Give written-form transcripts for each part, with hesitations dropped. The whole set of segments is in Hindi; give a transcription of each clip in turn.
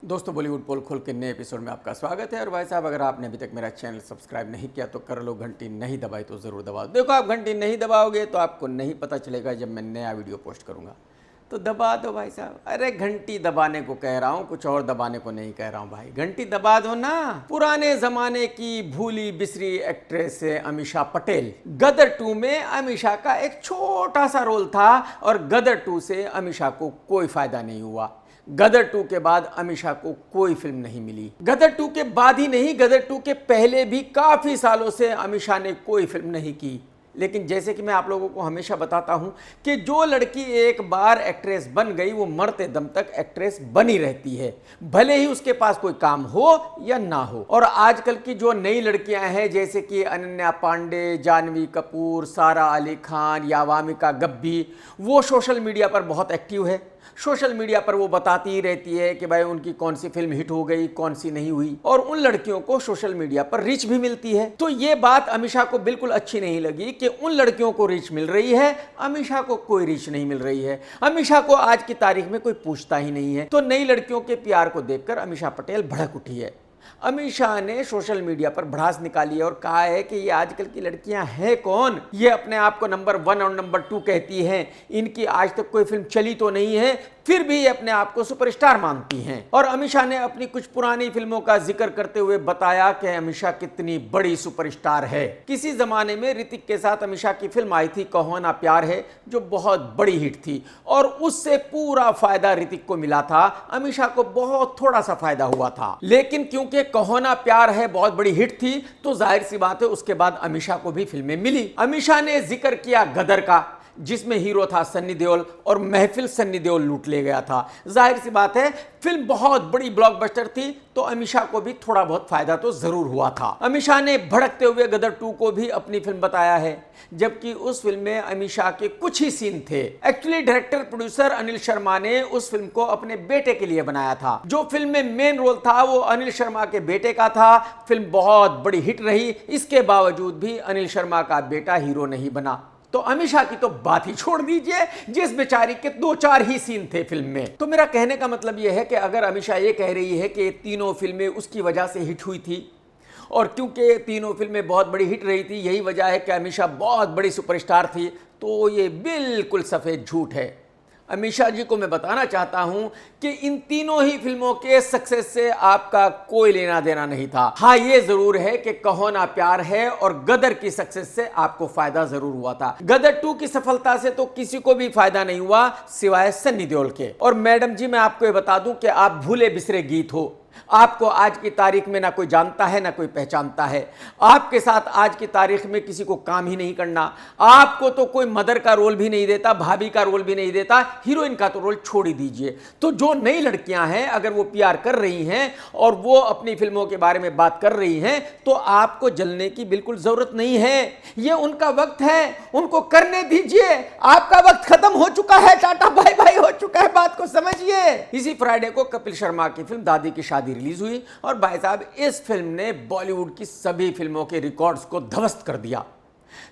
दोस्तों बॉलीवुड पोल खोल के नए एपिसोड में आपका स्वागत है। और भाई साहब, अगर आपने अभी तक मेरा चैनल सब्सक्राइब नहीं किया तो कर लो, घंटी नहीं दबाई तो ज़रूर दबाओ। देखो, आप घंटी नहीं दबाओगे तो आपको नहीं पता चलेगा जब मैं नया वीडियो पोस्ट करूंगा। तो दबा दो भाई साहब। अरे घंटी दबाने को कह रहा हूँ, कुछ और दबाने को नहीं कह रहा हूँ भाई। घंटी दबा दो ना। पुराने जमाने की भूली बिसरी एक्ट्रेस है अमीषा पटेल। गदर 2 में अमीषा का एक छोटा सा रोल था और गदर 2 से अमीषा को कोई फायदा नहीं हुआ। गदर 2 के बाद अमीषा को कोई फिल्म नहीं मिली। गदर 2 के बाद ही नहीं, गदर 2 के पहले भी काफी सालों से अमीषा ने कोई फिल्म नहीं की। लेकिन जैसे कि मैं आप लोगों को हमेशा बताता हूं कि जो लड़की एक बार एक्ट्रेस बन गई वो मरते दम तक एक्ट्रेस बनी रहती है, भले ही उसके पास कोई काम हो या ना हो। और आजकल की जो नई लड़कियां हैं जैसे कि अनन्या पांडे, जानवी कपूर, सारा अली खान या वामिका गब्बी, वो सोशल मीडिया पर बहुत एक्टिव है। सोशल मीडिया पर वो बताती ही रहती है कि भाई उनकी कौन सी फिल्म हिट हो गई, कौन सी नहीं हुई, और उन लड़कियों को सोशल मीडिया पर रीच भी मिलती है। तो ये बात अमीषा को बिल्कुल अच्छी नहीं लगी कि उन लड़कियों को रीच मिल रही है, अमीषा को कोई रीच नहीं मिल रही है। अमीषा को आज की तारीख में कोई पूछता ही नहीं है। तो नई लड़कियों के प्यार को देखकर अमीषा पटेल भड़क उठी है। अमीषा ने सोशल मीडिया पर भड़ास निकाली है और कहा है कि ये आजकल की लड़कियां हैं कौन, ये अपने आप को नंबर 1 और नंबर 2 कहती हैं, इनकी आज तक कोई फिल्म चली तो नहीं है, फिर भी ये अपने आप को सुपरस्टार मानती हैं। और अमीषा ने अपनी कुछ पुरानी फिल्मों का जिक्र करते हुए बताया कि अमीषा कितनी बड़ी सुपरस्टार है। किसी जमाने में ऋतिक के साथ अमीषा की फिल्म आई थी कहो ना प्यार है, जो बहुत बड़ी हिट थी और उससे पूरा फायदा ऋतिक को मिला था, अमीषा को बहुत थोड़ा सा फायदा हुआ था। लेकिन क्योंकि कहो ना प्यार है बहुत बड़ी हिट थी तो जाहिर सी बात है उसके बाद अमीषा को भी फिल्में मिली। अमीषा ने जिक्र किया गदर का, जिसमें हीरो था सन्नी देओल और महफिल सन्नी देओल लूट ले गया था। जाहिर सी बात है फिल्म बहुत बड़ी ब्लॉकबस्टर थी तो अमीषा को भी थोड़ा बहुत फायदा तो जरूर हुआ था। अमीषा ने भड़कते हुए गदर 2 को भी अपनी फिल्म बताया है, जबकि उस फिल्म में अमीषा के कुछ ही सीन थे। Actually director producer Anil Sharma ने उस फिल्म को अपने बेटे के लिए बनाया था। जो फिल्म में मेन रोल था वो अनिल शर्मा के बेटे का था। फिल्म बहुत बड़ी हिट रही, इसके बावजूद भी अनिल शर्मा का बेटा हीरो नहीं बना। तो अमीषा की तो बात ही छोड़ दीजिए, जिस बेचारी के 2-4 ही सीन थे फिल्म में। तो मेरा कहने का मतलब यह है कि अगर अमीषा ये कह रही है कि तीनों फिल्में उसकी वजह से हिट हुई थी और क्योंकि तीनों फिल्में बहुत बड़ी हिट रही थी यही वजह है कि अमीषा बहुत बड़ी सुपरस्टार थी, तो ये बिल्कुल सफेद झूठ है। अमीषा जी को मैं बताना चाहता हूं कि इन तीनों ही फिल्मों के सक्सेस से आपका कोई लेना देना नहीं था। हाँ, ये जरूर है कि कहो ना प्यार है और गदर की सक्सेस से आपको फायदा जरूर हुआ था। गदर 2 की सफलता से तो किसी को भी फायदा नहीं हुआ सिवाय सन्नी देओल के। और मैडम जी, मैं आपको ये बता दूं कि आप भूले बिसरे गीत हो। आपको आज की तारीख में ना कोई जानता है ना कोई पहचानता है। आपके साथ आज की तारीख में किसी को काम ही नहीं करना। आपको तो कोई मदर का रोल भी नहीं देता, भाभी का रोल भी नहीं देता, हीरोइन का तो रोल छोड़ ही दीजिए। तो जो नई लड़कियां हैं अगर वो प्यार कर रही हैं और वो अपनी फिल्मों के बारे में बात कर रही हैं तो आपको जलने की बिल्कुल जरूरत नहीं है। ये उनका वक्त है, उनको करने दीजिए। आपका वक्त खत्म हो चुका है, टाटा बाय बाय हो चुका है, बात को समझिए। इसी फ्राइडे को कपिल शर्मा की फिल्म दादी की शादी रिलीज हुई और भाई साहब इस फिल्म ने बॉलीवुड की सभी फिल्मों के रिकॉर्ड्स को ध्वस्त कर दिया,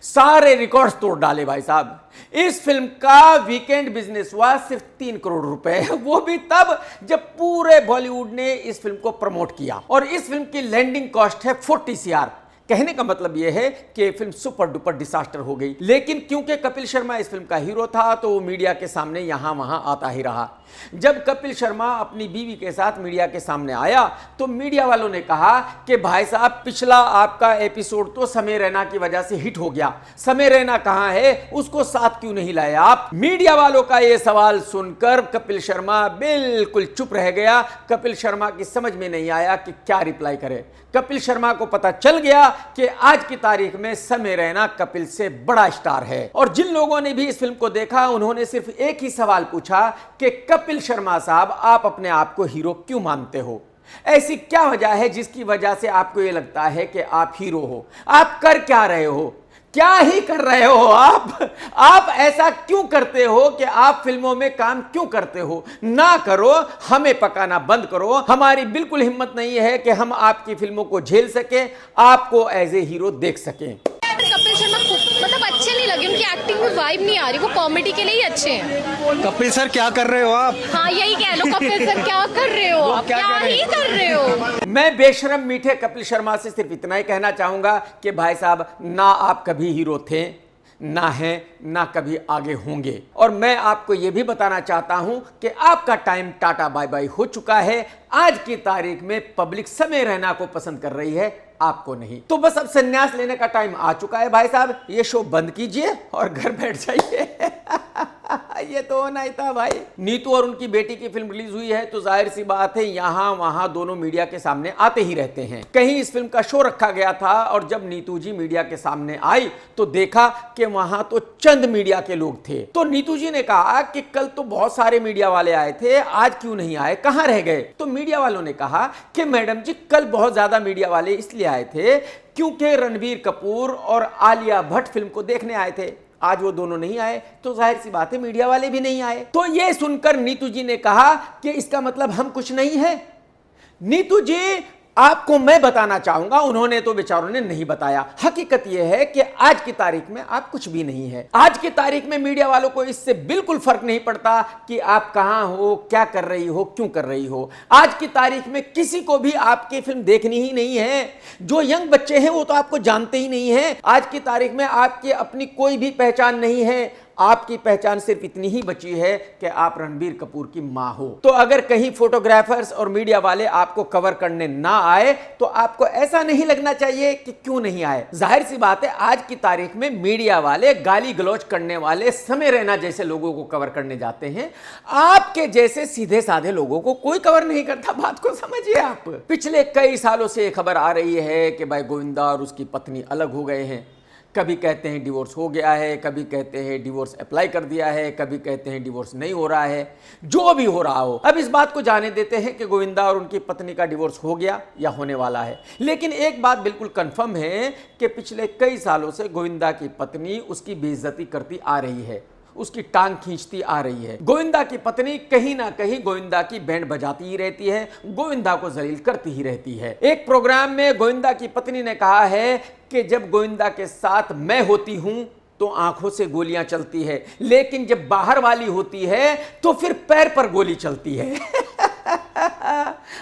सारे रिकॉर्ड्स तोड़ डाले भाई साहब। इस फिल्म का वीकेंड बिजनेस हुआ सिर्फ 3 करोड़ रुपए, वो भी तब जब पूरे बॉलीवुड ने इस फिल्म को प्रमोट किया। और इस फिल्म की लैंडिंग कॉस्ट है 40 CR। कहने का मतलब यह है कि फिल्म सुपर डुपर डिसास्टर हो गई। लेकिन क्योंकि कपिल शर्मा इस फिल्म का हीरो था तो वो मीडिया के सामने यहां वहां आता ही रहा। जब कपिल शर्मा अपनी बीवी के साथ मीडिया के सामने आया तो मीडिया वालों ने कहा कि भाई साहब पिछला आपका एपिसोड तो समय रैना की वजह से हिट हो गया, समय रैना कहां है, उसको साथ क्यों नहीं लाए आप। मीडिया वालों का यह सवाल सुनकर कपिल शर्मा बिल्कुल चुप रह गया। कपिल शर्मा की समझ में नहीं आया कि क्या रिप्लाई करे। कपिल शर्मा को पता चल गया कि आज की तारीख में समय रैना कपिल से बड़ा स्टार है। और जिन लोगों ने भी इस फिल्म को देखा उन्होंने सिर्फ एक ही सवाल पूछा कि कपिल शर्मा साहब आप अपने आप को हीरो क्यों मानते हो, ऐसी क्या वजह है जिसकी वजह से आपको यह लगता है कि आप हीरो हो, आप कर क्या रहे हो, क्या ही कर रहे हो आप ऐसा क्यों करते हो कि आप फिल्मों में काम क्यों करते हो। ना करो, हमें पकाना बंद करो। हमारी बिल्कुल हिम्मत नहीं है कि हम आपकी फिल्मों को झेल सके, आपको एज ए हीरो देख सकें। कपिल शर्मा मतलब अच्छे नहीं लगे, उनकी एक्टिंग में वाइब नहीं आ रही, वो कॉमेडी के लिए ही अच्छे हैं। कपिल सर क्या कर रहे हो आप? हाँ यही कह लो, कपिल सर क्या कर रहे हो आप, क्या ही कर रहे हो। मैं बेशरम मीठे कपिल शर्मा से सिर्फ इतना ही कहना चाहूंगा कि भाई साहब, ना आप कभी हीरो थे, ना है, ना कभी आगे होंगे। और मैं आपको यह भी बताना चाहता हूं कि आपका टाइम टाटा बाय बाय हो चुका है। आज की तारीख में पब्लिक समय रहना को पसंद कर रही है, आपको नहीं। तो बस अब संन्यास लेने का टाइम आ चुका है भाई साहब। ये शो बंद कीजिए और घर बैठ जाइए। ये तो होना ही था भाई। नीतू और उनकी बेटी की फिल्म रिलीज हुई है तो जाहिर सी बात है यहां वहां दोनों मीडिया के सामने आते ही रहते हैं। कहीं इस फिल्म का शो रखा गया था और जब नीतू जी मीडिया के सामने आई तो देखा कि वहां तो चंद मीडिया के लोग थे। तो नीतू जी ने कहा कि कल तो बहुत सारे मीडिया वाले आए थे, आज क्यों नहीं आए, कहां रह गए? तो मीडिया वालों ने कहा कि मैडम जी कल बहुत ज्यादा मीडिया वाले इसलिए आए थे क्योंकि रणबीर कपूर और आलिया भट्ट फिल्म को देखने आए थे। आज वो दोनों नहीं आए तो जाहिर सी बात है मीडिया वाले भी नहीं आए। तो ये सुनकर नीतू जी ने कहा कि इसका मतलब हम कुछ नहीं है। नीतू जी आपको मैं बताना चाहूंगा, उन्होंने तो बेचारों ने नहीं बताया। हकीकत यह है कि आज की तारीख में आप कुछ भी नहीं है। आज की तारीख में मीडिया वालों को इससे बिल्कुल फर्क नहीं पड़ता कि आप कहां हो, क्या कर रही हो, क्यों कर रही हो। आज की तारीख में किसी को भी आपकी फिल्म देखनी ही नहीं है। जो यंग बच्चे हैं वो तो आपको जानते ही नहीं है। आज की तारीख में आपकी अपनी कोई भी पहचान नहीं है। आपकी पहचान सिर्फ इतनी ही बची है कि आप रणबीर कपूर की मां हो। तो अगर कहीं फोटोग्राफर्स और मीडिया वाले आपको कवर करने ना आए तो आपको ऐसा नहीं लगना चाहिए कि क्यों नहीं आए। जाहिर सी बात है आज की तारीख में मीडिया वाले गाली गलौज करने वाले, समय रैना जैसे लोगों को कवर करने जाते हैं। आपके जैसे सीधे साधे लोगों को कोई कवर नहीं करता। बात को समझिए आप। पिछले कई सालों से यह खबर आ रही है कि भाई गोविंदा और उसकी पत्नी अलग हो गए हैं। कभी कहते हैं डिवोर्स हो गया है, कभी कहते हैं डिवोर्स अप्लाई कर दिया है, कभी कहते हैं डिवोर्स नहीं हो रहा है। जो भी हो रहा हो, अब इस बात को जाने देते हैं कि गोविंदा और उनकी पत्नी का डिवोर्स हो गया या होने वाला है। लेकिन एक बात बिल्कुल कंफर्म है कि पिछले कई सालों से गोविंदा की पत्नी उसकी बेइज्जती करती आ रही है, उसकी टांग खींचती आ रही है। गोविंदा की पत्नी कहीं ना कहीं गोविंदा की बैंड बजाती ही रहती है, गोविंदा को जलील करती ही रहती है। एक प्रोग्राम में गोविंदा की पत्नी ने कहा है कि जब गोविंदा के साथ मैं होती हूं तो आंखों से गोलियां चलती है, लेकिन जब बाहर वाली होती है तो फिर पैर पर गोली चलती है।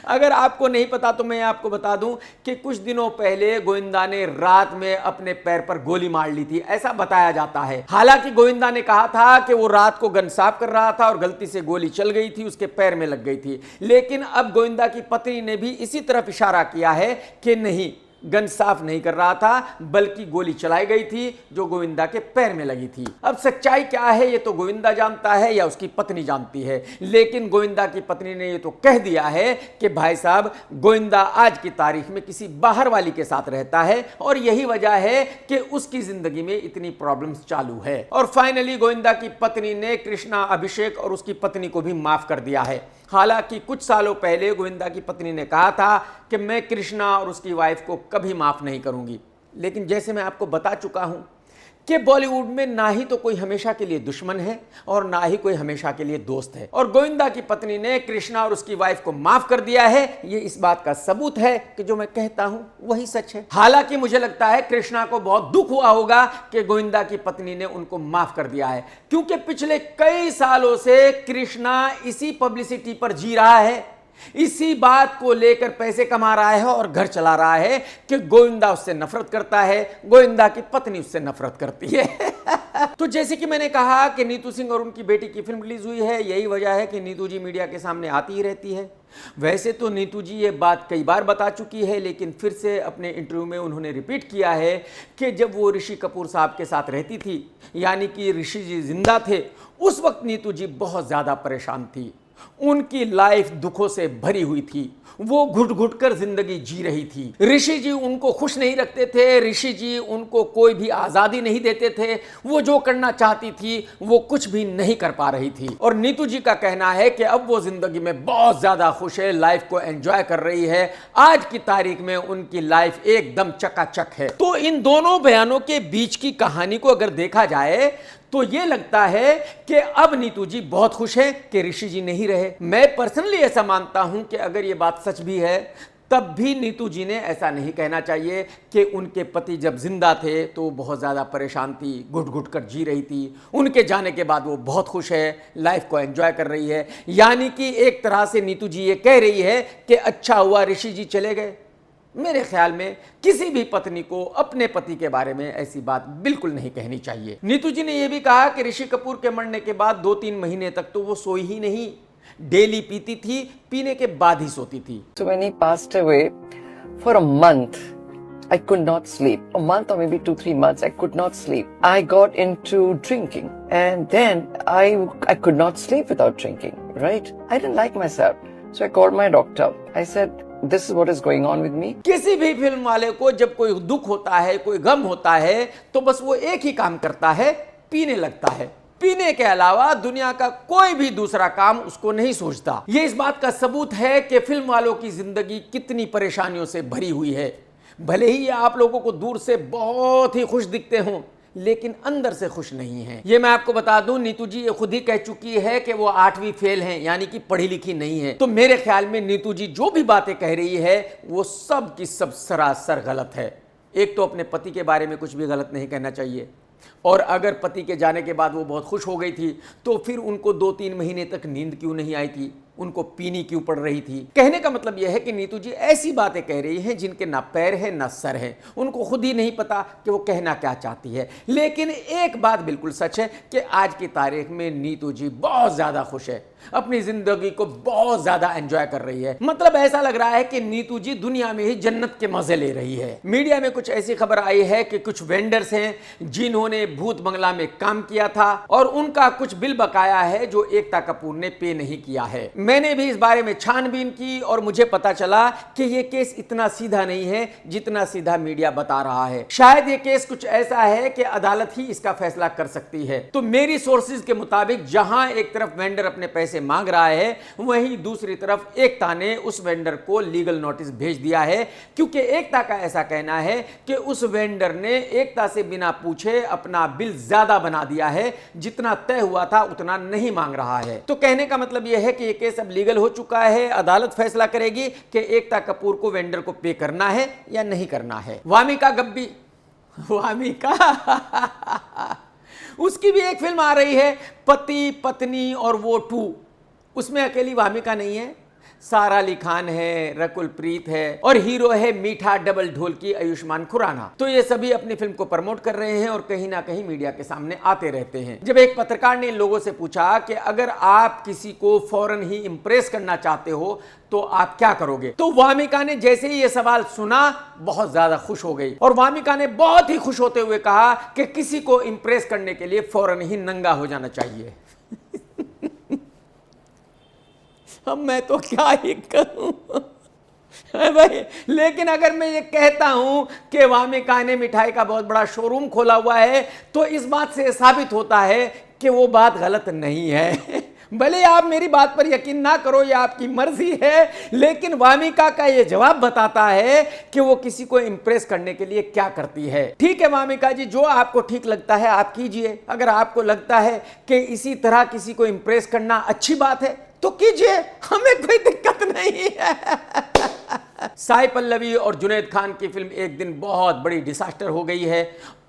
अगर आपको नहीं पता तो मैं आपको बता दूं कि कुछ दिनों पहले गोविंदा ने रात में अपने पैर पर गोली मार ली थी, ऐसा बताया जाता है। हालांकि गोविंदा ने कहा था कि वो रात को गन साफ कर रहा था और गलती से गोली चल गई थी, उसके पैर में लग गई थी। लेकिन अब गोविंदा की पत्नी ने भी इसी तरफ इशारा किया है कि नहीं, गन साफ नहीं कर रहा था बल्कि गोली चलाई गई थी जो गोविंदा के पैर में लगी थी। अब सच्चाई क्या है ये तो गोविंदा जानता है या उसकी पत्नी जानती है, लेकिन गोविंदा की पत्नी ने ये तो कह दिया है कि भाई साहब गोविंदा आज की तारीख में किसी बाहर वाली के साथ रहता है और यही वजह है कि उसकी जिंदगी में इतनी प्रॉब्लम्स चालू है। और फाइनली गोविंदा की पत्नी ने कृष्णा, अभिषेक और उसकी पत्नी को भी माफ कर दिया है। हालांकि कुछ सालों पहले गोविंदा की पत्नी ने कहा था कि मैं कृष्णा और उसकी वाइफ को कभी माफ नहीं करूंगी। लेकिन जैसे मैं आपको बता चुका हूं कि बॉलीवुड में ना ही तो कोई हमेशा के लिए दुश्मन है और ना ही कोई हमेशा के लिए दोस्त है। और गोविंदा की पत्नी ने कृष्णा और उसकी वाइफ को माफ कर दिया है, ये इस बात का सबूत है कि जो मैं कहता हूं वही सच है। हालांकि मुझे लगता है कृष्णा को बहुत दुख हुआ होगा कि गोविंदा की पत्नी ने उनको माफ कर दिया है, क्योंकि पिछले कई सालों से कृष्णा इसी पब्लिसिटी पर जी रहा है, इसी बात को लेकर पैसे कमा रहा है और घर चला रहा है कि गोविंदा उससे नफरत करता है, गोविंदा की पत्नी उससे नफरत करती है। तो जैसे कि मैंने कहा कि नीतू सिंह और उनकी बेटी की फिल्म रिलीज हुई है, यही वजह है कि नीतू जी मीडिया के सामने आती ही रहती है। वैसे तो नीतू जी ये बात कई बार बता चुकी है, लेकिन फिर से अपने इंटरव्यू में उन्होंने रिपीट किया है कि जब वो ऋषि कपूर साहब के साथ रहती थी, यानी कि ऋषि जी जिंदा थे, उस वक्त नीतू जी बहुत ज्यादा परेशान थी। उनकी लाइफ दुखों से भरी हुई थी, वो घुट घुट कर जिंदगी जी रही थी। ऋषि जी उनको खुश नहीं रखते थे, ऋषि जी उनको कोई भी आजादी नहीं देते थे, वो जो करना चाहती थी वो कुछ भी नहीं कर पा रही थी। और नीतू जी का कहना है कि अब वो जिंदगी में बहुत ज्यादा खुश है, लाइफ को एंजॉय कर रही है। आज की तारीख में उनकी लाइफ एकदम चकाचक है। तो इन दोनों बयानों के बीच की कहानी को अगर देखा जाए तो यह लगता है कि अब नीतू जी बहुत खुश है कि ऋषि जी नहीं रहे। मैं पर्सनली ऐसा मानता हूं कि अगर यह बात सच भी है तब भी नीतू जी ने ऐसा नहीं कहना चाहिए कि उनके पति जब जिंदा थे तो बहुत ज़्यादा परेशान थी, घुट घुट कर जी रही थी, उनके जाने के बाद वो बहुत खुश है, लाइफ को एंजॉय कर रही है। यानी कि एक तरह से नीतू जी ये कह रही है कि अच्छा हुआ ऋषि जी चले गए। मेरे ख्याल में किसी भी पत्नी को अपने पति के बारे में ऐसी बात बिल्कुल नहीं कहनी चाहिए। नीतू जी ने यह भी कहा कि ऋषि कपूर के मरने के बाद 2-3 महीने तक तो वो सोई ही नहीं, डेली पीती थी, पीने के बाद ही सोती थी। So when he passed away, for a month, I could not sleep. A month or maybe 2-3 months, I could not sleep. I got into drinking, and then I could not sleep without drinking. Right? I didn't like myself, so I called my doctor. I said, "This is what is going on with me." किसी भी फिल्म वाले को जब कोई दुख होता है, कोई गम होता है, तो बस वो एक ही काम करता है, पीने लगता है। पीने के अलावा दुनिया का कोई भी दूसरा काम उसको नहीं सोचता। ये इस बात का सबूत है कि फिल्म वालों की जिंदगी कितनी परेशानियों से भरी हुई है। भले ही ये आप लोगों को दूर से बहुत ही खुश दिखते हों, लेकिन अंदर से खुश नहीं है। ये मैं आपको बता दूं, नीतू जी ये खुद ही कह चुकी है कि वो 8वीं फेल हैं, यानी कि पढ़ी लिखी नहीं है। तो मेरे ख्याल में नीतू जी जो भी बातें कह रही है वो सब की सब सरासर गलत है। एक तो अपने पति के बारे में कुछ भी गलत नहीं कहना चाहिए, और अगर पति के जाने के बाद वो बहुत खुश हो गई थी तो फिर उनको 2-3 महीने तक नींद क्यों नहीं आई थी, उनको पीनी क्यों पड़ रही थी। कहने का मतलब यह है कि नीतू जी ऐसी बातें कह रही हैं जिनके ना पैर है ना सर है, उनको खुद ही नहीं पता कि वो कहना क्या चाहती है। लेकिन एक बात बिल्कुल सच है कि आज की तारीख में नीतू जी बहुत ज्यादा खुश है, अपनी जिंदगी को बहुत ज्यादा एंजॉय कर रही है। मतलब ऐसा लग रहा है कि नीतू जी दुनिया में ही जन्नत के मजे ले रही है। मीडिया में कुछ ऐसी खबर आई है कि कुछ वेंडर्स हैं जिन्होंने भूत बंगला में काम किया था और उनका कुछ बिल बकाया है जो एकता कपूर ने पे नहीं किया है। मैंने भी इस बारे में छानबीन की और मुझे पता चला कि यह केस इतना सीधा नहीं है जितना सीधा मीडिया बता रहा है। शायद यह केस कुछ ऐसा है कि अदालत ही इसका फैसला कर सकती है। तो मेरी सोर्सेज के मुताबिक जहां एक तरफ वेंडर अपने पैसे मांग रहा है, वहीं दूसरी तरफ एकता ने उस वेंडर को लीगल नोटिस भेज दिया है, क्योंकि एकता का ऐसा कहना है कि उस वेंडर ने एकता से बिना पूछे अपना बिल ज्यादा बना दिया है, जितना तय हुआ था उतना नहीं मांग रहा है। तो कहने का मतलब यह है कि यह केस अब लीगल हो चुका है। अदालत फैसला करेगी कि एकता कपूर को वेंडर को पे करना है या नहीं करना है। वामिका गब्बी, वामिका उसकी भी एक फिल्म आ रही है, पति पत्नी और वो 2। उसमें अकेली वामिका नहीं है, सारा अली खान है, रकुल प्रीत है और हीरो है मीठा डबल ढोल की आयुष्मान खुराना। तो ये सभी अपनी फिल्म को प्रमोट कर रहे हैं और कहीं ना कहीं मीडिया के सामने आते रहते हैं। जब एक पत्रकार ने इन लोगों से पूछा कि अगर आप किसी को फौरन ही इंप्रेस करना चाहते हो तो आप क्या करोगे, तो वामिका ने जैसे ही ये सवाल सुना बहुत ज्यादा खुश हो गई और वामिका ने बहुत ही खुश होते हुए कहा कि किसी को इंप्रेस करने के लिए फौरन ही नंगा हो जाना चाहिए। अब मैं तो क्या ही करूं भाई। लेकिन अगर मैं ये कहता हूं कि वामिका ने मिठाई का बहुत बड़ा शोरूम खोला हुआ है तो इस बात से साबित होता है कि वो बात गलत नहीं है। भले आप मेरी बात पर यकीन ना करो, ये आपकी मर्जी है, लेकिन वामिका का ये जवाब बताता है कि वो किसी को इंप्रेस करने के लिए क्या करती है। ठीक है वामिका जी, जो आपको ठीक लगता है आप कीजिए। अगर आपको लगता है कि इसी तरह किसी को इंप्रेस करना अच्छी बात है तो कीजिए, हमें कोई दिक्कत नहीं है। साई पल्लवी और जुनैद खान की फिल्म एक दिन बहुत बड़ी डिसास्टर हो गई है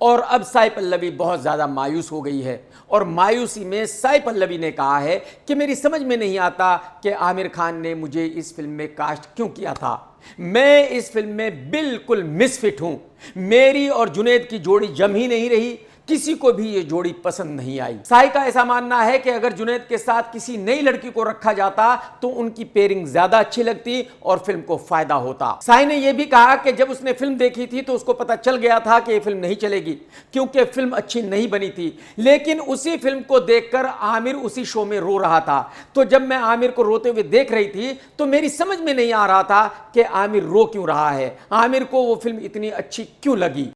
और अब साई पल्लवी बहुत ज़्यादा मायूस हो गई है और मायूसी में साई पल्लवी ने कहा है कि मेरी समझ में नहीं आता कि आमिर खान ने मुझे इस फिल्म में कास्ट क्यों किया था। मैं इस फिल्म में बिल्कुल मिसफिट हूं। मेरी और जुनैद की जोड़ी जम ही नहीं रही, किसी को भी ये जोड़ी पसंद नहीं आई। साई का ऐसा मानना है कि अगर जुनैद के साथ किसी नई लड़की को रखा जाता तो उनकी पेयरिंग ज्यादा अच्छी लगती और फिल्म को फायदा होता। साई ने यह भी कहा कि जब उसने फिल्म देखी थी तो उसको पता चल गया था कि ये फिल्म नहीं चलेगी क्योंकि फिल्म अच्छी नहीं बनी थी, लेकिन उसी फिल्म को देखकर आमिर उसी शो में रो रहा था। तो जब मैं आमिर को रोते हुए देख रही थी तो मेरी समझ में नहीं आ रहा था कि आमिर रो क्यों रहा है, आमिर को वो फिल्म इतनी अच्छी क्यों लगी।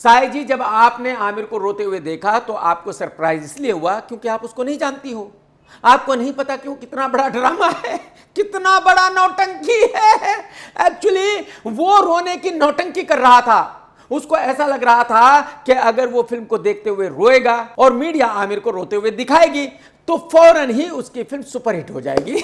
साई जी, जब आपने आमिर को रोते हुए देखा तो आपको सरप्राइज इसलिए हुआ क्योंकि आप उसको नहीं जानती हो। आपको नहीं पता कि वो कितना बड़ा ड्रामा है, कितना बड़ा नौटंकी है। एक्चुअली वो रोने की नौटंकी कर रहा था। उसको ऐसा लग रहा था कि अगर वो फिल्म को देखते हुए रोएगा और मीडिया आमिर को रोते हुए दिखाएगी तो फौरन ही उसकी फिल्म सुपरहिट हो जाएगी।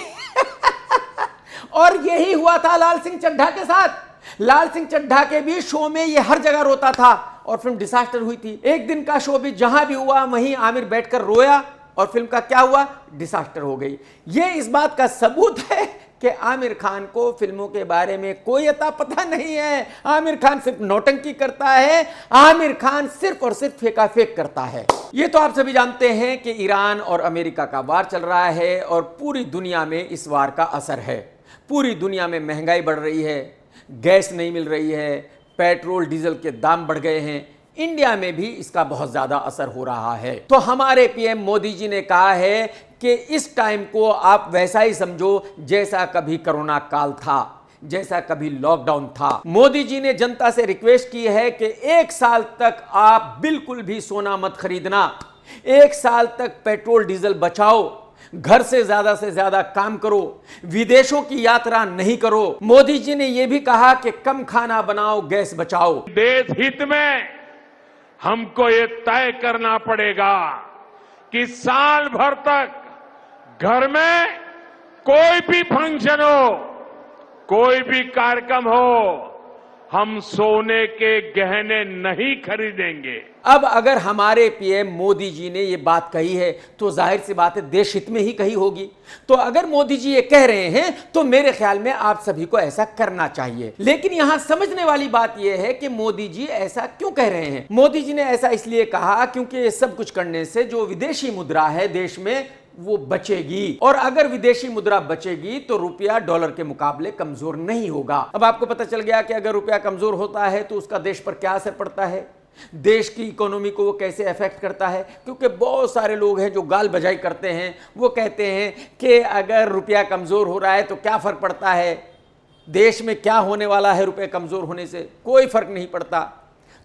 और यही हुआ था लाल सिंह चड्ढा के साथ। लाल सिंह चड्ढा के भी शो में ये हर जगह रोता था और फिल्म डिसास्टर हुई थी। एक दिन का शो भी जहां भी हुआ वहीं आमिर बैठकर रोया और फिल्म का क्या हुआ, डिसास्टर हो गई। ये इस बात का सबूत है कि आमिर खान को फिल्मों के बारे में कोई अता पता नहीं है। आमिर खान सिर्फ नौटंकी करता है, आमिर खान सिर्फ और सिर्फ फेंका फेंक करता है। ये तो आप सभी जानते हैं कि ईरान और अमेरिका का वार चल रहा है और पूरी दुनिया में इस वार का असर है। पूरी दुनिया में महंगाई बढ़ रही है, गैस नहीं मिल रही है, पेट्रोल डीजल के दाम बढ़ गए हैं। इंडिया में भी इसका बहुत ज्यादा असर हो रहा है। तो हमारे पीएम मोदी जी ने कहा है कि इस टाइम को आप वैसा ही समझो जैसा कभी कोरोना काल था, जैसा कभी लॉकडाउन था। मोदी जी ने जनता से रिक्वेस्ट की है कि 1 साल तक आप बिल्कुल भी सोना मत खरीदना, 1 साल तक पेट्रोल डीजल बचाओ, घर से ज्यादा काम करो, विदेशों की यात्रा नहीं करो। मोदी जी ने यह भी कहा कि कम खाना बनाओ, गैस बचाओ। देश हित में हमको ये तय करना पड़ेगा कि साल भर तक घर में कोई भी फंक्शन हो, कोई भी कार्यक्रम हो, हम सोने के गहने नहीं खरीदेंगे। अब अगर हमारे पीएम मोदी जी ने ये बात कही है तो जाहिर सी बात है देश हित में ही कही होगी। तो अगर मोदी जी ये कह रहे हैं तो मेरे ख्याल में आप सभी को ऐसा करना चाहिए। लेकिन यहां समझने वाली बात यह है कि मोदी जी ऐसा क्यों कह रहे हैं। मोदी जी ने ऐसा इसलिए कहा क्योंकि ये सब कुछ करने से जो विदेशी मुद्रा है देश में वो बचेगी, और अगर विदेशी मुद्रा बचेगी तो रुपया डॉलर के मुकाबले कमजोर नहीं होगा। अब आपको पता चल गया कि अगर रुपया कमजोर होता है तो उसका देश पर क्या असर पड़ता है, देश की इकोनॉमी को वो कैसे अफेक्ट करता है। क्योंकि बहुत सारे लोग हैं जो गाल बजाई करते हैं, वो कहते हैं कि अगर रुपया कमजोर हो रहा है तो क्या फर्क पड़ता है, देश में क्या होने वाला है रुपये कमजोर होने से, कोई फर्क नहीं पड़ता।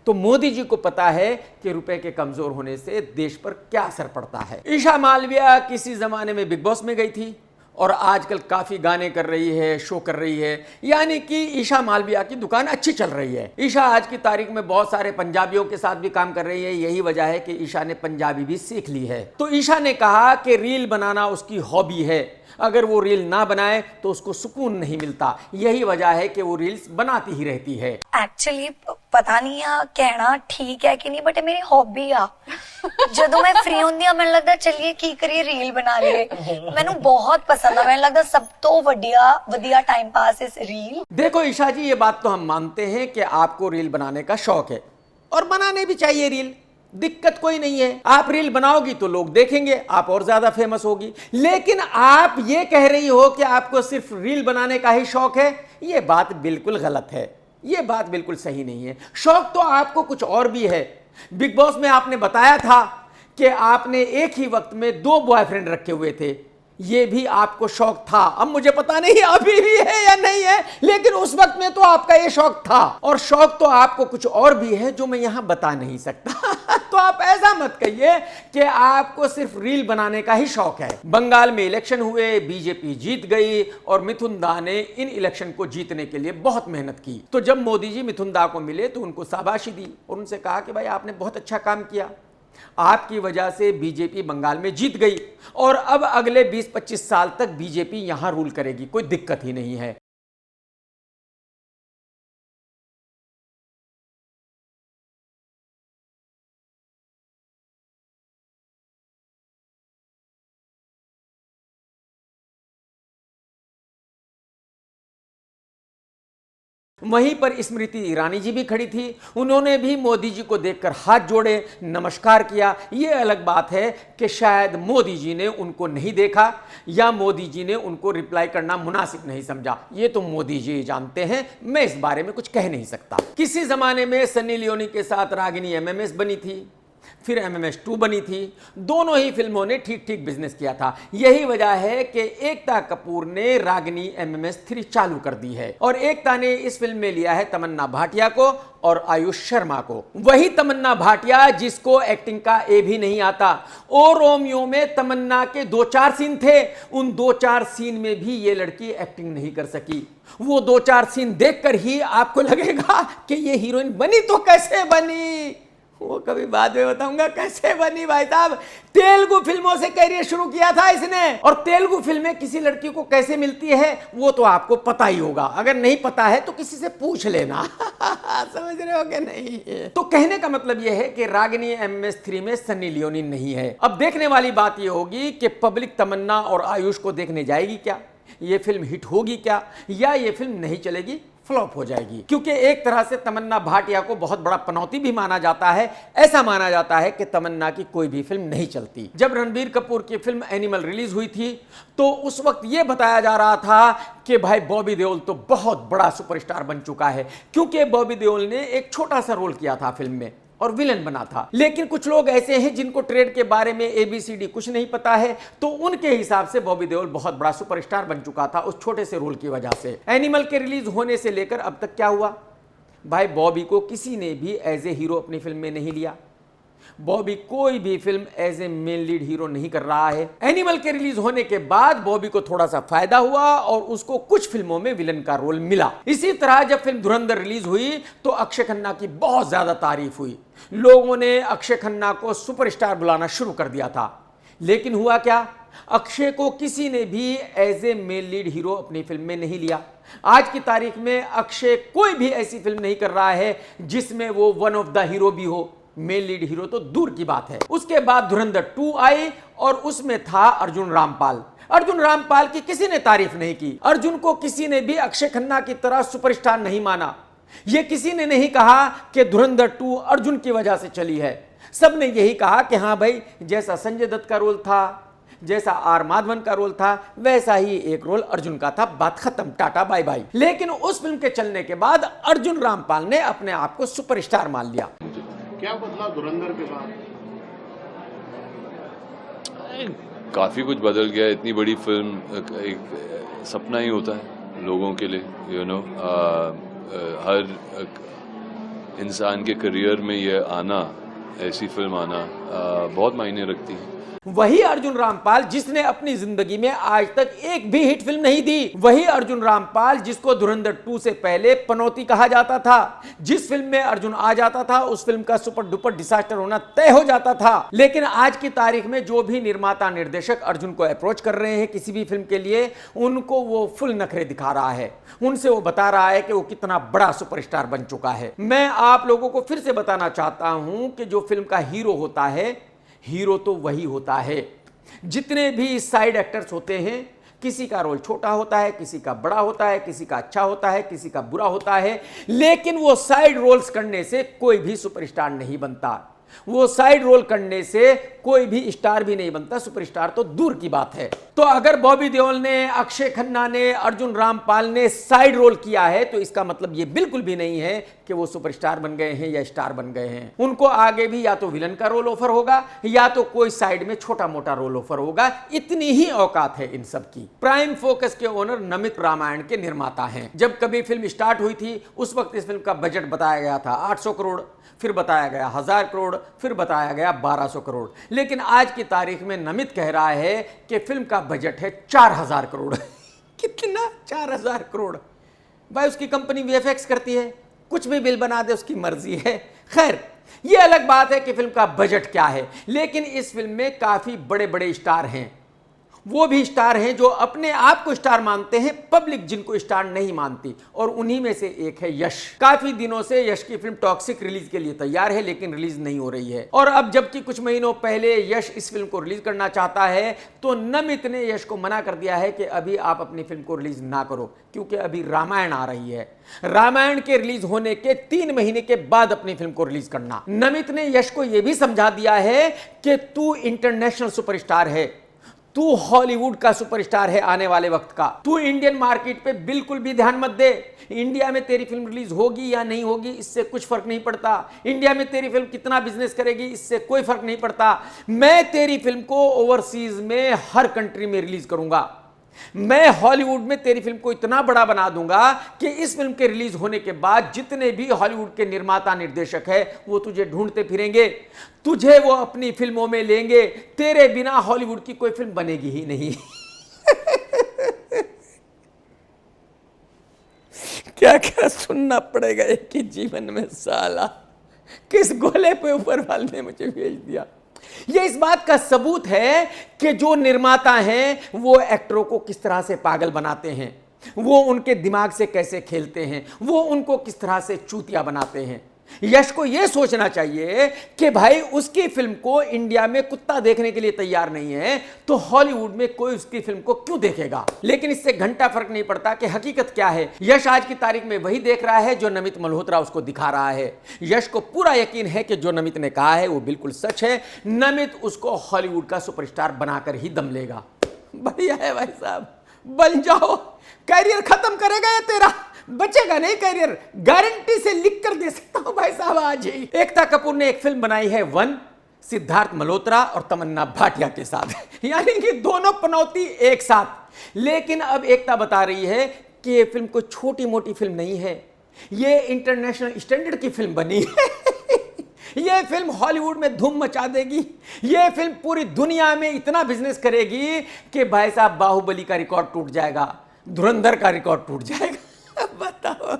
तो मोदी जी को पता है कि रुपए के कमजोर होने से देश पर क्या असर पड़ता है। ईशा मालविया किसी जमाने में बिग बॉस में गई थी और आजकल काफी गाने कर रही है, शो कर रही है, यानी कि ईशा मालविया की दुकान अच्छी चल रही है। ईशा आज की तारीख में बहुत सारे पंजाबियों के साथ भी काम कर रही है। यही वजह है कि ईशा ने पंजाबी भी सीख ली है। तो ईशा ने कहा कि रील बनाना उसकी हॉबी है, अगर वो रील ना बनाए तो उसको सुकून नहीं मिलता। यही वजह है कि वो रील्स बनाती ही रहती है। एक्चुअली पता नहीं आ कहना ठीक है कि नहीं, बट मेरी हॉबी आ ਜਦੋਂ मैं फ्री ਹੁੰਦੀ ਆ ਮੈਨੂੰ ਲੱਗਦਾ चलिए की करिए रील बना लिए। मैनू बहुत पसंद है, मैंने लगता सब तो वधिया टाइम पास इस रील। देखो ईशा जी, ये बात तो हम मानते हैं कि आपको रील बनाने का शौक है और बनाने भी चाहिए रील, दिक्कत कोई नहीं है। आप रील बनाओगी तो लोग देखेंगे, आप और ज्यादा फेमस होगी। लेकिन आप ये कह रही हो कि आपको सिर्फ रील बनाने का ही शौक है, ये बात बिल्कुल गलत है, ये बात बिल्कुल सही नहीं है। शौक तो आपको कुछ और भी है। बिग बॉस में आपने बताया था कि आपने एक ही वक्त में 2 बॉयफ्रेंड रखे हुए थे, ये भी आपको शौक था। अब मुझे पता नहीं अभी भी है या नहीं है, लेकिन उस वक्त में तो आपका ये शौक था। और शौक तो आपको कुछ और भी है जो मैं यहां बता नहीं सकता। तो आप ऐसा मत कहिए कि आपको सिर्फ रील बनाने का ही शौक है। बंगाल में इलेक्शन हुए, बीजेपी जीत गई और मिथुन दा ने इन इलेक्शन को जीतने के लिए बहुत मेहनत की। तो जब मोदी जी मिथुन दा को मिले तो उनको शाबाशी दी और उनसे कहा कि भाई आपने बहुत अच्छा काम किया, आपकी वजह से बीजेपी बंगाल में जीत गई और अब अगले 20-25 साल तक बीजेपी यहां रूल करेगी, कोई दिक्कत ही नहीं है। वहीं पर स्मृति ईरानी जी भी खड़ी थी, उन्होंने भी मोदी जी को देखकर हाथ जोड़े, नमस्कार किया। यह अलग बात है कि शायद मोदी जी ने उनको नहीं देखा या मोदी जी ने उनको रिप्लाई करना मुनासिब नहीं समझा। ये तो मोदी जी जानते हैं, मैं इस बारे में कुछ कह नहीं सकता। किसी जमाने में सन्नी लियोनी के साथ रागिनी एमएमएस बनी थी, फिर MMS 2 बनी थी। दोनों ही फिल्मों ने ठीक ठीक बिजनेस किया था। यही वजह है कि एकता कपूर ने रागिनी MMS 3 चालू कर दी है और एकता ने इस फिल्म में लिया है तमन्ना भाटिया को और आयुष शर्मा को। वही तमन्ना भाटिया जिसको एक्टिंग का ए भी नहीं आता। ओ रोमियो में तमन्ना के 2-4 सीन थे, उन 2-4 सीन में भी ये लड़की एक्टिंग नहीं कर सकी। वो 2-4 सीन देखकर ही आपको लगेगा कि ये हीरोइन बनी तो कैसे बनी, वो कभी बाद में बताऊंगा कैसे बनी। भाई साहब, तेलुगु फिल्मों से करियर शुरू किया था इसने, और तेलुगु फिल्में किसी लड़की को कैसे मिलती है वो तो आपको पता ही होगा। अगर नहीं पता है तो किसी से पूछ लेना। समझ रहे हो कि नहीं? तो कहने का मतलब यह है कि रागिनी MMS 3 में सन्नी लियोनी नहीं है। अब देखने वाली बात यह होगी कि पब्लिक तमन्ना और आयुष को देखने जाएगी क्या, ये फिल्म हिट होगी क्या, या ये फिल्म नहीं चलेगी, फ्लॉप हो जाएगी। क्योंकि एक तरह से तमन्ना भाटिया को बहुत बड़ा पनौती भी माना जाता है। ऐसा माना जाता है कि तमन्ना की कोई भी फिल्म नहीं चलती। जब रणबीर कपूर की फिल्म एनिमल रिलीज हुई थी तो उस वक्त यह बताया जा रहा था कि भाई बॉबी देओल तो बहुत बड़ा सुपरस्टार बन चुका है, क्योंकि बॉबी देओल ने एक छोटा सा रोल किया था फिल्म में और विलन बना था। लेकिन कुछ लोग ऐसे हैं जिनको ट्रेड के बारे में ABCD कुछ नहीं पता है, तो उनके हिसाब से बॉबी देओल बहुत बड़ा सुपरस्टार बन चुका था उस छोटे से रोल की वजह से। एनिमल के रिलीज होने से लेकर अब तक क्या हुआ भाई, बॉबी को किसी ने भी एज ए हीरो अपनी फिल्म में नहीं लिया। बॉबी कोई भी film as a main lead hero नहीं कर रहा है। एनिमल के रिलीज होने के बाद बॉबी को थोड़ा सा फायदा हुआ और उसको कुछ फिल्मों में विलन का रोल मिला। इसी तरह जब फिल्म धुरंधर रिलीज हुई तो अक्षय खन्ना की बहुत ज्यादा तारीफ हुई। लोगों ने अक्षय खन्ना को सुपरस्टार बुलाना शुरू कर दिया था। लेकिन हुआ क्या, अक्षय को किसी ने भी as a main lead hero अपनी फिल्म में नहीं लिया। आज की तारीख में अक्षय कोई भी ऐसी फिल्म नहीं कर रहा है जिसमें वो वन ऑफ द हीरो भी हो। मेन लीड हीरो तो दूर की बात है। उसके बाद धुरंधर 2 आई और उसमें था अर्जुन रामपाल। अर्जुन रामपाल की किसी ने तारीफ नहीं की। अर्जुन को किसी ने भी अक्षय खन्ना की तरह सुपरस्टार नहीं माना। यह किसी ने नहीं कहा कि धुरंधर 2 अर्जुन की वजह से चली है। सबने यही कहा कि हाँ भाई, जैसा संजय दत्त का रोल था, जैसा आर माधवन का रोल था, वैसा ही एक रोल अर्जुन का था, बात खत्म, टाटा बाय बाय। लेकिन उस फिल्म के चलने के बाद अर्जुन रामपाल ने अपने आप को सुपरस्टार मान लिया। क्या बदला धुरंधर के बाद? काफ़ी कुछ बदल गया। इतनी बड़ी फिल्म एक सपना ही होता है लोगों के लिए, हर इंसान के करियर में ये आना, ऐसी फिल्म आना बहुत मायने रखती है। वही अर्जुन रामपाल जिसने अपनी जिंदगी में आज तक एक भी हिट फिल्म नहीं दी। वही अर्जुन रामपाल जिसको धुरंधर 2 से पहले पनौती कहा जाता था। जिस फिल्म में अर्जुन आ जाता था उस फिल्म का सुपर डुपर डिजास्टर होना तय हो जाता था। लेकिन आज की तारीख में जो भी निर्माता निर्देशक अर्जुन को अप्रोच कर रहे हैं किसी भी फिल्म के लिए, उनको वो फुल नखरे दिखा रहा है। उनसे वो बता रहा है कि वो कितना बड़ा सुपरस्टार बन चुका है। मैं आप लोगों को फिर से बताना चाहता हूं कि जो फिल्म का हीरो होता है, हीरो तो वही होता है। जितने भी साइड एक्टर्स होते हैं, किसी का रोल छोटा होता है, किसी का बड़ा होता है, किसी का अच्छा होता है, किसी का बुरा होता है, लेकिन वो साइड रोल्स करने से कोई भी सुपरस्टार नहीं बनता। वो साइड रोल करने से कोई भी स्टार भी नहीं बनता, सुपरस्टार तो दूर की बात है। तो अगर बॉबी देओल ने, अक्षय खन्ना ने, अर्जुन रामपाल ने साइड रोल किया है तो इसका मतलब ये बिल्कुल भी नहीं है कि वो सुपरस्टार बन गए हैं या स्टार बन गए हैं। उनको आगे भी या तो विलन का रोल ऑफर होगा या तो कोई साइड में छोटा मोटा रोल ऑफर होगा। इतनी ही औकात है इन सब की। प्राइम फोकस के ओनर नमित रामायण के निर्माता हैं। जब कभी फिल्म स्टार्ट हुई थी उस वक्त इस फिल्म का बजट बताया गया था 800 करोड़, फिर बताया गया 1000 करोड़, फिर बताया गया 1200 करोड़। लेकिन आज की तारीख में नमित कह रहा है कि फिल्म का बजट है 4000 करोड़। कितना? 4000 करोड़। भाई उसकी कंपनी VFX करती है, कुछ भी बिल बना दे, उसकी मर्जी है। खैर, यह अलग बात है कि फिल्म का बजट क्या है। लेकिन इस फिल्म में काफी बड़े बड़े स्टार हैं। वो भी स्टार हैं जो अपने आप को स्टार मानते हैं, पब्लिक जिनको स्टार नहीं मानती, और उन्हीं में से एक है यश। काफी दिनों से यश की फिल्म टॉक्सिक रिलीज के लिए तैयार है, लेकिन रिलीज नहीं हो रही है। और अब जबकि कुछ महीनों पहले यश इस फिल्म को रिलीज करना चाहता है तो नमित ने यश को मना कर दिया है कि अभी आप अपनी फिल्म को रिलीज ना करो, क्योंकि अभी रामायण आ रही है। रामायण के रिलीज होने के 3 महीने के बाद अपनी फिल्म को रिलीज करना। नमित ने यश को यह भी समझा दिया है कि तू इंटरनेशनल सुपरस्टार है, तू हॉलीवुड का सुपरस्टार है आने वाले वक्त का। तू इंडियन मार्केट पे बिल्कुल भी ध्यान मत दे। इंडिया में तेरी फिल्म रिलीज होगी या नहीं होगी इससे कुछ फर्क नहीं पड़ता। इंडिया में तेरी फिल्म कितना बिजनेस करेगी इससे कोई फर्क नहीं पड़ता। मैं तेरी फिल्म को ओवरसीज में हर कंट्री में रिलीज करूंगा। मैं हॉलीवुड में तेरी फिल्म को इतना बड़ा बना दूंगा कि इस फिल्म के रिलीज होने के बाद जितने भी हॉलीवुड के निर्माता निर्देशक है वो तुझे ढूंढते फिरेंगे, तुझे वो अपनी फिल्मों में लेंगे। तेरे बिना हॉलीवुड की कोई फिल्म बनेगी ही नहीं। क्या क्या सुनना पड़ेगा एक ही जीवन में, साला किस गोले पे ऊपर वाले ने मुझे भेज दिया। यह इस बात का सबूत है कि जो निर्माता हैं वो एक्टरों को किस तरह से पागल बनाते हैं, वो उनके दिमाग से कैसे खेलते हैं, वो उनको किस तरह से चूतिया बनाते हैं। यश को यह सोचना चाहिए कि भाई उसकी फिल्म को इंडिया में कुत्ता देखने के लिए तैयार नहीं है तो हॉलीवुड में कोई उसकी फिल्म को क्यों देखेगा। लेकिन इससे घंटा फर्क नहीं पड़ता कि हकीकत क्या है। यश आज की तारीख में वही देख रहा है जो नमित मल्होत्रा उसको दिखा रहा है। यश को पूरा यकीन है कि जो नमित ने कहा है वो बिल्कुल सच है। नमित उसको हॉलीवुड का सुपरस्टार बनाकर ही दम लेगा। बढ़िया है भाई साहब, बन जाओ, कैरियर खत्म करेगा ये तेरा, बचेगा नहीं कैरियर, गारंटी से लिख कर दे सकता हूं भाई साहब आज ही। एकता कपूर ने एक फिल्म बनाई है वन, सिद्धार्थ मल्होत्रा और तमन्ना भाटिया के साथ, यानी कि दोनों पनौती एक साथ। लेकिन अब एकता बता रही है कि ये फिल्म कोई छोटी मोटी फिल्म नहीं है, ये इंटरनेशनल स्टैंडर्ड की फिल्म बनी है। ये फिल्म हॉलीवुड में धूम मचा देगी। ये फिल्म पूरी दुनिया में इतना बिजनेस करेगी कि भाई साहब बाहुबली का रिकॉर्ड टूट जाएगा, धुरंधर का रिकॉर्ड टूट जाएगा। बताओ।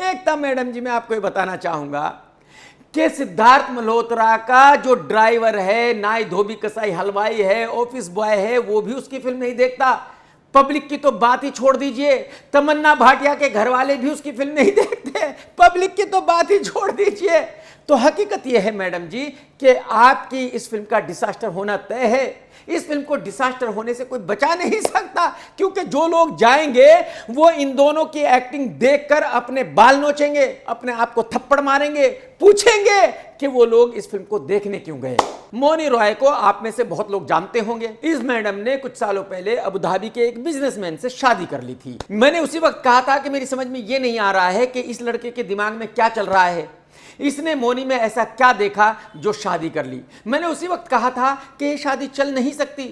एकता मैडम जी, मैं आपको ये बताना चाहूंगा कि सिद्धार्थ मल्होत्रा का जो ड्राइवर है, नाई धोबी कसाई हलवाई है, ऑफिस बॉय है, वो भी उसकी फिल्म नहीं देखता। पब्लिक की तो बात ही छोड़ दीजिए, तमन्ना भाटिया के घर वाले भी उसकी फिल्म नहीं देखते। पब्लिक की तो बात ही छोड़ दीजिए। तो हकीकत यह है मैडम जी कि आपकी इस फिल्म का डिसास्टर होना तय है। इस फिल्म को डिसास्टर होने से कोई बचा नहीं सकता, क्योंकि जो लोग जाएंगे वो इन दोनों की एक्टिंग देखकर अपने बाल नोचेंगे, अपने आप को थप्पड़ मारेंगे, पूछेंगे कि वो लोग इस फिल्म को देखने क्यों गए। मौनी रॉय को आप में से बहुत लोग जानते होंगे। इस मैडम ने कुछ सालों पहले अबू धाबी के एक बिजनेसमैन से शादी कर ली थी। मैंने उसी वक्त कहा था कि मेरी समझ में ये नहीं आ रहा है कि इस लड़के के दिमाग में क्या चल रहा है, इसने मोनी में ऐसा क्या देखा जो शादी कर ली। मैंने उसी वक्त कहा था कि ये शादी चल नहीं सकती,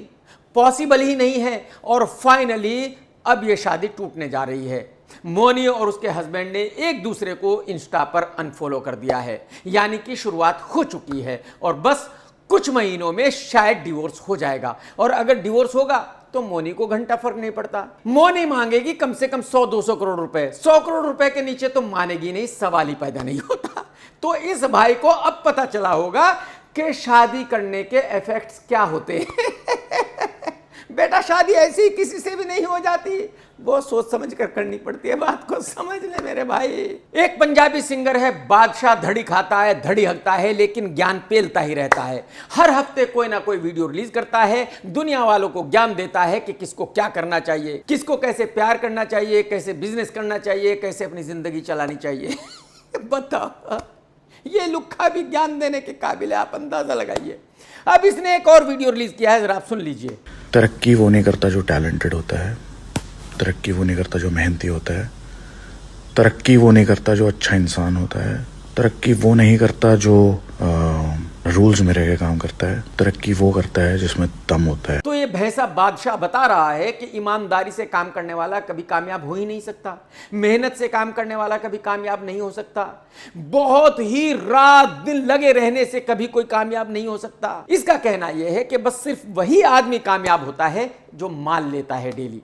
पॉसिबल ही नहीं है, और फाइनली अब ये शादी टूटने जा रही है। मोनी और उसके हस्बैंड ने एक दूसरे को इंस्टा पर अनफॉलो कर दिया है, यानी कि शुरुआत हो चुकी है और बस कुछ महीनों में शायद डिवोर्स हो जाएगा। और अगर डिवोर्स होगा तो मोनी को घंटा फर्क नहीं पड़ता। मोनी मांगेगी कम से कम 100-200 करोड़ रुपए, 100 करोड़ रुपए के नीचे तो मानेगी नहीं, सवाल ही पैदा नहीं होता। तो इस भाई को अब पता चला होगा कि शादी करने के इफेक्ट्स क्या होते हैं। बेटा शादी ऐसी किसी से भी नहीं हो जाती, बहुत सोच समझ कर करनी पड़ती है, बात को समझ ले मेरे भाई। एक पंजाबी सिंगर है बादशाह, धड़ी खाता है धड़ी हकता है लेकिन ज्ञान पेलता ही रहता है। हर हफ्ते कोई ना कोई वीडियो रिलीज करता है, दुनिया वालों को ज्ञान देता है कि किसको क्या करना चाहिए, किसको कैसे प्यार करना चाहिए, कैसे बिजनेस करना चाहिए, कैसे अपनी जिंदगी चलानी चाहिए। बताओ, ये लुक्खा भी ज्ञान देने के काबिल है, आप अंदाजा लगाइए। अब इसने एक और वीडियो रिलीज किया है, जरा आप सुन लीजिए। तरक्की वो नहीं करता जो टैलेंटेड होता है, तरक्की वो नहीं करता जो मेहनती होता है, तरक्की वो नहीं करता जो अच्छा इंसान होता है, तरक्की वो नहीं करता जो रूल्स में रह के काम करता है, तरक्की वो करता है जिसमें दम होता है। तो ये भैंसा बादशाह बता रहा है कि ईमानदारी से काम करने वाला कभी कामयाब हो ही नहीं सकता, मेहनत से काम करने वाला कभी कामयाब नहीं हो सकता, बहुत ही रात दिन लगे रहने से कभी कोई कामयाब नहीं हो सकता। इसका कहना यह है कि बस सिर्फ वही आदमी कामयाब होता है जो माल लेता है डेली,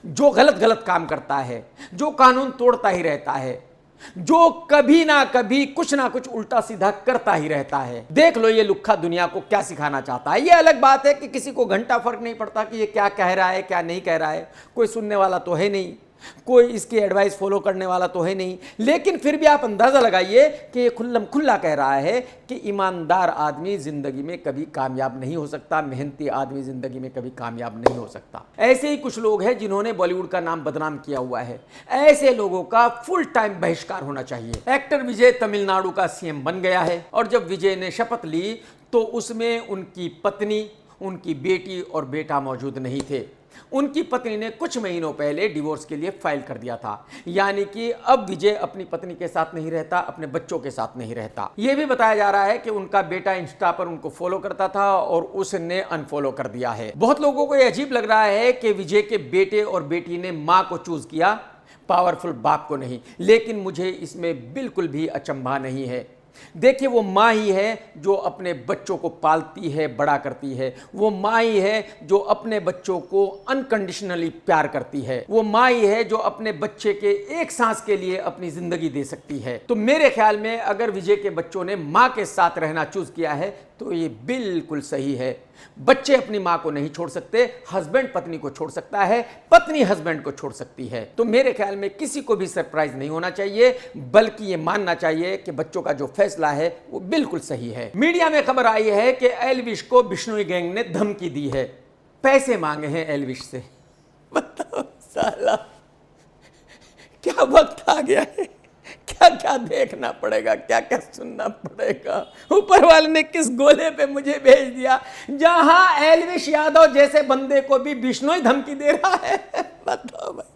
जो गलत गलत काम करता है, जो कानून तोड़ता ही रहता है, जो कभी ना कभी कुछ ना कुछ उल्टा सीधा करता ही रहता है। देख लो ये लुक्खा दुनिया को क्या सिखाना चाहता है। ये अलग बात है कि किसी को घंटा फर्क नहीं पड़ता कि ये क्या कह रहा है क्या नहीं कह रहा है, कोई सुनने वाला तो है नहीं, कोई इसकी एडवाइस फॉलो करने वाला तो है नहीं, लेकिन फिर भी आप अंदाजा लगाइए कि ये खुल्लम खुल्ला कह रहा है कि ईमानदार आदमी जिंदगी में कभी कामयाब नहीं हो सकता, मेहनती आदमी जिंदगी में कभी कामयाब नहीं हो सकता। ऐसे ही कुछ लोग हैं जिन्होंने बॉलीवुड का नाम बदनाम किया हुआ है, ऐसे लोगों का फुल टाइम बहिष्कार होना चाहिए। एक्टर विजय तमिलनाडु का सीएम बन गया है और जब विजय ने शपथ ली तो उसमें उनकी पत्नी, उनकी बेटी और बेटा मौजूद नहीं थे। उनकी पत्नी ने कुछ महीनों पहले डिवोर्स के लिए फाइल कर दिया था, यानी कि अब विजय अपनी पत्नी के साथ नहीं रहता, अपने बच्चों के साथ नहीं रहता। यह भी बताया जा रहा है कि उनका बेटा इंस्टा पर उनको फॉलो करता था और उसने अनफॉलो कर दिया है। बहुत लोगों को यह अजीब लग रहा है कि विजय के बेटे और बेटी ने मां को चूज किया, पावरफुल बाप को नहीं, लेकिन मुझे इसमें बिल्कुल भी अचंभा नहीं है। देखिए, वो माँ ही है जो अपने बच्चों को पालती है, बड़ा करती है। वो माँ ही है जो अपने बच्चों को अनकंडीशनली प्यार करती है। वो माँ ही है जो अपने बच्चे के एक सांस के लिए अपनी जिंदगी दे सकती है। तो मेरे ख्याल में अगर विजय के बच्चों ने माँ के साथ रहना चूज किया है तो ये बिल्कुल सही है। बच्चे अपनी मां को नहीं छोड़ सकते, हस्बैंड पत्नी को छोड़ सकता है, पत्नी हस्बैंड को छोड़ सकती है। तो मेरे ख्याल में किसी को भी सरप्राइज नहीं होना चाहिए, बल्कि ये मानना चाहिए कि बच्चों का जो फैसला है वो बिल्कुल सही है। मीडिया में खबर आई है कि एल्विश को बिश्नोई गैंग ने धमकी दी है, पैसे मांगे हैं एल्विश से। बताओ साला, क्या वक्त आ गया है, क्या क्या देखना पड़ेगा, क्या क्या सुनना पड़ेगा। ऊपर वाले ने किस गोले पे मुझे भेज दिया जहां एल्विश यादव जैसे बंदे को भी बिश्नोई धमकी दे रहा है। बताओ भाई,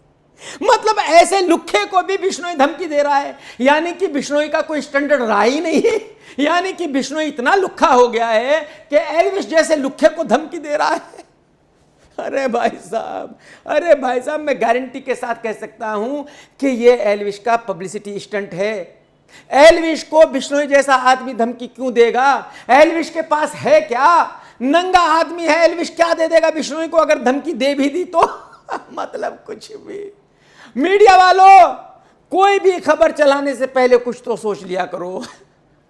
मतलब ऐसे लुखे को भी बिश्नोई धमकी दे रहा है, यानी कि बिश्नोई का कोई स्टैंडर्ड रहा ही नहीं है। यानी कि बिश्नोई इतना लुखा हो गया है कि एल्विश जैसे लुखे को धमकी दे रहा है। अरे भाई साहब, मैं गारंटी के साथ कह सकता हूं कि यह एल्विश का पब्लिसिटी स्टंट है। एल्विश को बिश्नोई जैसा आदमी धमकी क्यों देगा? एल्विश के पास है क्या? नंगा आदमी है एल्विश, क्या दे देगा बिश्नोई को अगर धमकी दे भी दी तो? मतलब कुछ भी। मीडिया वालों, कोई भी खबर चलाने से पहले कुछ तो सोच लिया करो,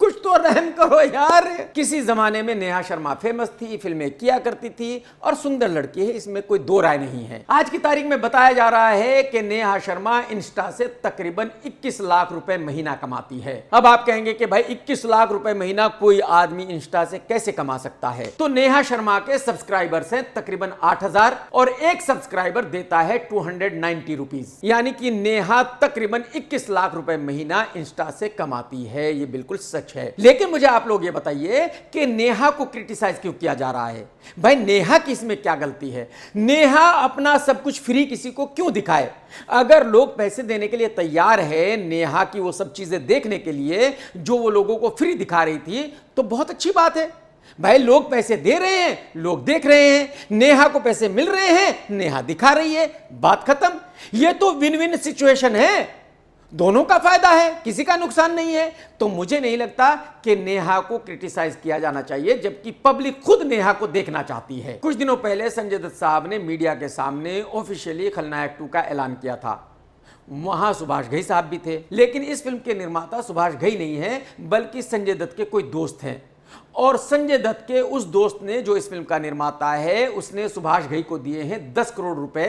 कुछ तो रहम करो यार। किसी जमाने में नेहा शर्मा फेमस थी, फिल्में किया करती थी और सुंदर लड़की है, इसमें कोई दो राय नहीं है। आज की तारीख में बताया जा रहा है कि नेहा शर्मा इंस्टा से तकरीबन 21 लाख रुपए महीना कमाती है। अब आप कहेंगे कि भाई 21 लाख रुपए महीना कोई आदमी इंस्टा से कैसे कमा सकता है? तो नेहा शर्मा के सब्सक्राइबर्स हैं तकरीबन 8000 और एक सब्सक्राइबर देता है 290 रुपीज, यानी कि नेहा तकरीबन 21 लाख रुपए महीना इंस्टा से कमाती है। ये बिल्कुल सच है। लेकिन मुझे आप लोग ये बताइए कि नेहा को क्रिटिसाइज क्यों किया जा रहा है? भाई नेहा की इसमें क्या गलती है? नेहा अपना सब कुछ फ्री किसी को क्यों दिखाए? अगर लोग पैसे देने के लिए तैयार है नेहा की वो सब चीजें देखने के लिए जो वो लोगों को फ्री दिखा रही थी, तो बहुत अच्छी बात है। भाई लोग पैसे दे रहे हैं, लोग देख रहे हैं, नेहा को पैसे मिल रहे हैं, नेहा दिखा रही है, बात खत्म। ये तो विन विन सिचुएशन है, दोनों का फायदा है, किसी का नुकसान नहीं है। तो मुझे नहीं लगता कि नेहा को क्रिटिसाइज किया जाना चाहिए, जबकि पब्लिक खुद नेहा को देखना चाहती है। कुछ दिनों पहले संजय दत्त साहब ने मीडिया के सामने ऑफिशियली खलनायक 2 का ऐलान किया था। वहां सुभाष घई साहब भी थे, लेकिन इस फिल्म के निर्माता सुभाष घई नहीं है, बल्कि संजय दत्त के कोई दोस्त हैं। और संजय दत्त के उस दोस्त ने, जो इस फिल्म का निर्माता है, उसने सुभाष घई को दिए हैं 10 करोड़ रुपए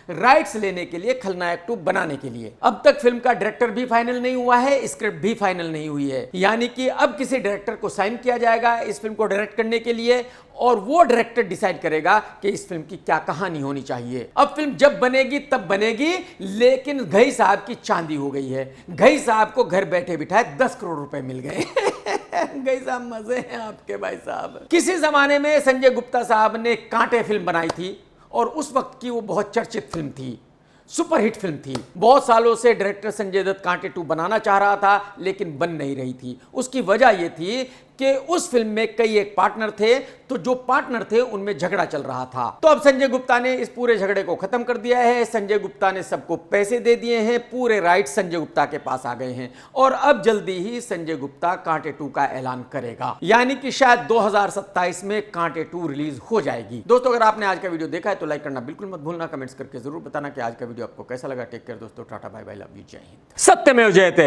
राइट्स लेने के लिए, खलनायक 2 बनाने के लिए। अब तक फिल्म का डायरेक्टर भी फाइनल नहीं हुआ है, स्क्रिप्ट भी फाइनल नहीं हुई है, यानी कि अब किसी डायरेक्टर को साइन किया जाएगा इस फिल्म को डायरेक्ट करने के लिए, और वो डायरेक्टर डिसाइड करेगा कि इस फिल्म की क्या कहानी होनी चाहिए। अब फिल्म जब बनेगी तब बनेगी, लेकिन घई साहब की चांदी हो गई है। घई साहब को घर बैठे बिठाए 10 करोड़ रुपए मिल गए। घई साहब मजे हैं आपके भाई साहब। किसी जमाने में संजय गुप्ता साहब ने कांटे फिल्म बनाई थी और उस वक्त की वो बहुत चर्चित फिल्म थी, सुपरहिट फिल्म थी। बहुत सालों से डायरेक्टर संजय दत्त कांटे 2 बनाना चाह रहा था, लेकिन बन नहीं रही थी। उसकी वजह यह थी कि उस फिल्म में कई एक पार्टनर थे, तो जो पार्टनर थे उनमें झगड़ा चल रहा था। तो अब संजय गुप्ता ने इस पूरे झगड़े को खत्म कर दिया है। संजय गुप्ता ने सबको पैसे दे दिए हैं, पूरे राइट संजय गुप्ता के पास आ गए हैं, और अब जल्दी ही संजय गुप्ता कांटे 2 का ऐलान करेगा, यानी कि शायद 2027 में कांटे 2 रिलीज हो जाएगी। दोस्तों, अगर आपने आज का वीडियो देखा है तो लाइक करना बिल्कुल मत भूलना, कमेंट्स करके जरूर बताना कि आज का वीडियो आपको कैसा लगा। टेक केयर दोस्तों, tata bye bye, love you, जय हिंद। सत्यमेव जयते।